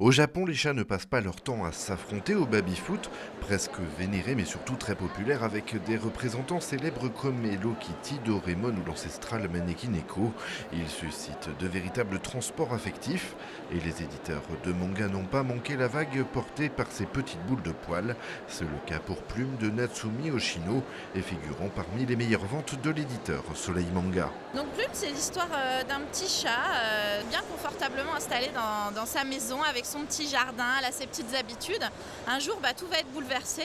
Au Japon, les chats ne passent pas leur temps à s'affronter au baby-foot, presque vénéré mais surtout très populaire avec des représentants célèbres comme Hello Kitty, Doraemon ou l'ancestral Maneki Neko. Ils suscitent de véritables transports affectifs et les éditeurs de manga n'ont pas manqué la vague portée par ces petites boules de poils. C'est le cas pour Plume de Natsumi Oshino et figurant parmi les meilleures ventes de l'éditeur Soleil Manga. Donc Plume, c'est l'histoire d'un petit chat bien confortablement installé dans sa maison avec son petit jardin, elle a ses petites habitudes. Un jour, tout va être bouleversé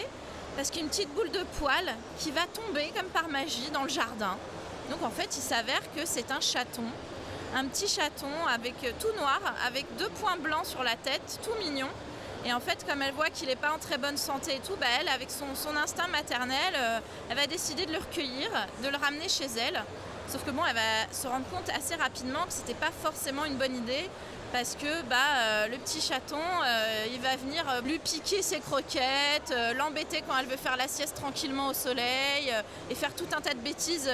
parce qu'il y a une petite boule de poils qui va tomber comme par magie dans le jardin. Donc en fait, il s'avère que c'est un chaton, un petit chaton avec tout noir, avec 2 points blancs sur la tête, tout mignon. Et en fait, comme elle voit qu'il n'est pas en très bonne santé et tout, elle, avec son instinct maternel, elle va décider de le recueillir, de le ramener chez elle. Sauf que elle va se rendre compte assez rapidement que c'était pas forcément une bonne idée parce que le petit chaton, il va venir lui piquer ses croquettes, l'embêter quand elle veut faire la sieste tranquillement au soleil et faire tout un tas de bêtises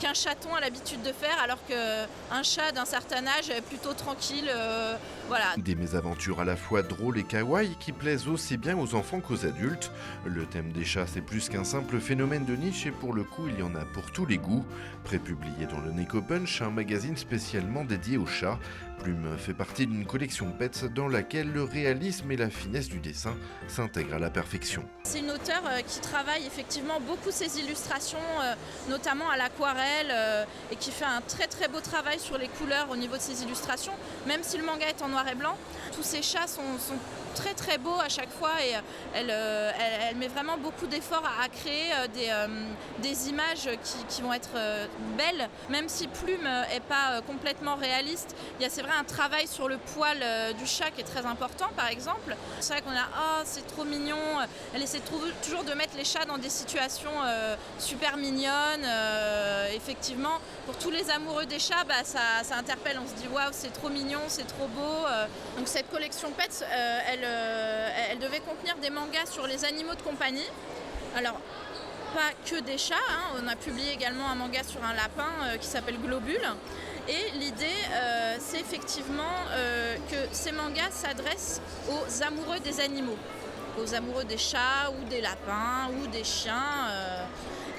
qu'un chaton a l'habitude de faire alors qu'un chat d'un certain âge est plutôt tranquille. Voilà. Des mésaventures à la fois drôles et kawaii qui plaisent aussi bien aux enfants qu'aux adultes. Le thème des chats, c'est plus qu'un simple phénomène de niche et pour le coup, il y en a pour tous les goûts. Prépublié dans le Neko Punch, un magazine spécialement dédié aux chats, Plume fait partie d'une collection Pets dans laquelle le réalisme et la finesse du dessin s'intègrent à la perfection. C'est une auteure qui travaille effectivement beaucoup ses illustrations, notamment à l'aquarelle, et qui fait un très très beau travail sur les couleurs au niveau de ses illustrations, même si le manga est en noir et blanc. Tous ces chats sont très très beaux à chaque fois et elle met vraiment beaucoup d'efforts à créer des images qui vont être belles, même si Plume n'est pas complètement réaliste. C'est vrai un travail sur le poil du chat qui est très important par exemple. C'est vrai qu'on a « oh c'est trop mignon », elle essaie toujours de mettre les chats dans des situations super mignonnes. Effectivement, pour tous les amoureux des chats, ça interpelle, on se dit « waouh c'est trop mignon, c'est trop beau ». Donc cette collection Pets, elle devait contenir des mangas sur les animaux de compagnie. Alors, pas que des chats, on a publié également un manga sur un lapin qui s'appelle Globule. Et l'idée, c'est effectivement que ces mangas s'adressent aux amoureux des animaux, aux amoureux des chats ou des lapins ou des chiens.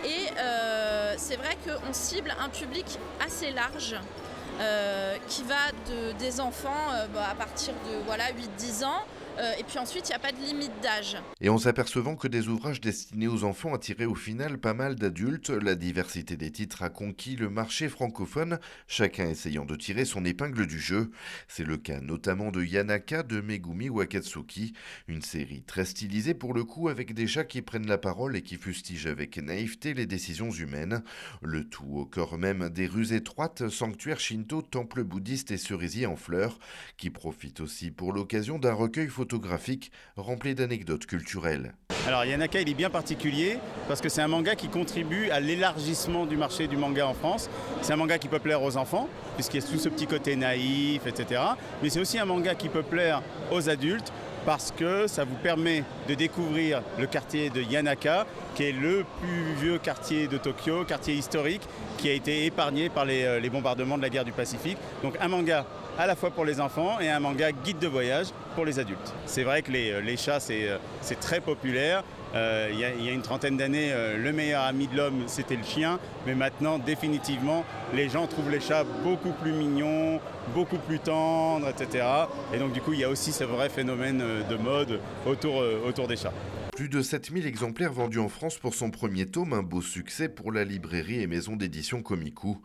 Et c'est vrai qu'on cible un public assez large. Qui va des enfants à partir de 8-10 ans. Et puis ensuite, il n'y a pas de limite d'âge. Et en s'apercevant que des ouvrages destinés aux enfants attiraient au final pas mal d'adultes, la diversité des titres a conquis le marché francophone, chacun essayant de tirer son épingle du jeu. C'est le cas notamment de Yanaka de Megumi Wakatsuki, une série très stylisée pour le coup avec des chats qui prennent la parole et qui fustigent avec naïveté les décisions humaines. Le tout au cœur même des rues étroites, sanctuaires shinto, temples bouddhistes et cerisiers en fleurs, qui profitent aussi pour l'occasion d'un recueil photographique rempli d'anecdotes culturelles. Alors Yanaka il est bien particulier parce que c'est un manga qui contribue à l'élargissement du marché du manga en France. C'est un manga qui peut plaire aux enfants puisqu'il y a tout ce petit côté naïf, etc. Mais c'est aussi un manga qui peut plaire aux adultes parce que ça vous permet de découvrir le quartier de Yanaka, qui est le plus vieux quartier de Tokyo, quartier historique, qui a été épargné par les bombardements de la guerre du Pacifique. Donc un manga à la fois pour les enfants et un manga guide de voyage pour les adultes. C'est vrai que les chats, c'est très populaire. Il y a une trentaine d'années, le meilleur ami de l'homme, c'était le chien. Mais maintenant, définitivement, les gens trouvent les chats beaucoup plus mignons, beaucoup plus tendres, etc. Et donc, du coup, il y a aussi ce vrai phénomène de mode autour des chats. Plus de 7000 exemplaires vendus en France pour son premier tome, un beau succès pour la librairie et maison d'édition Komiku.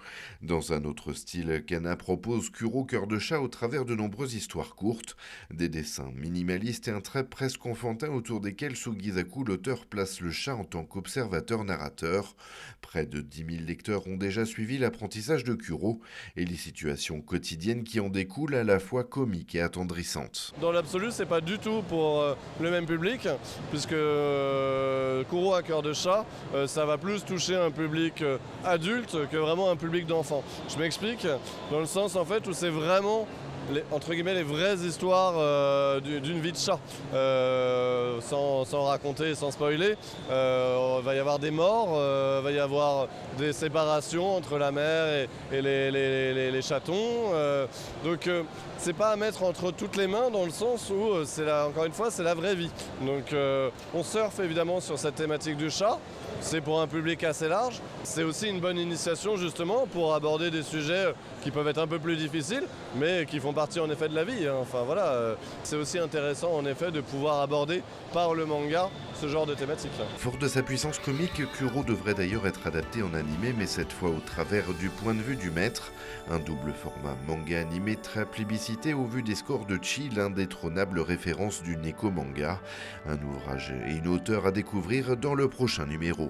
Dans un autre style, Kana propose Kuro Cœur de chat au travers de nombreuses histoires courtes, des dessins minimalistes et un trait presque enfantin autour desquels Sugizaku, l'auteur, place le chat en tant qu'observateur-narrateur. Près de 10 000 lecteurs ont déjà suivi l'apprentissage de Kuro et les situations quotidiennes qui en découlent à la fois comiques et attendrissantes. Dans l'absolu, c'est pas du tout pour le même public, puisque Kuro à cœur de chat, ça va plus toucher un public adulte que vraiment un public d'enfants. Je m'explique, dans le sens en fait où c'est vraiment entre guillemets les vraies histoires d'une vie de chat, sans raconter, sans spoiler. Il va y avoir des morts, va y avoir des séparations entre la mère et les chatons. Donc c'est pas à mettre entre toutes les mains dans le sens où, encore une fois, c'est la vraie vie. Donc on surfe évidemment sur cette thématique du chat. C'est pour un public assez large. C'est aussi une bonne initiation justement pour aborder des sujets qui peuvent être un peu plus difficiles, mais qui font partie en effet de la vie. Enfin voilà, c'est aussi intéressant en effet de pouvoir aborder par le manga ce genre de thématique. Fort de sa puissance comique, Kuro devrait d'ailleurs être adapté en animé, mais cette fois au travers du point de vue du maître. Un double format manga animé très plébiscité au vu des scores de Chi, l'indétrônable référence du Neko manga. Un ouvrage et une auteure à découvrir dans le prochain numéro.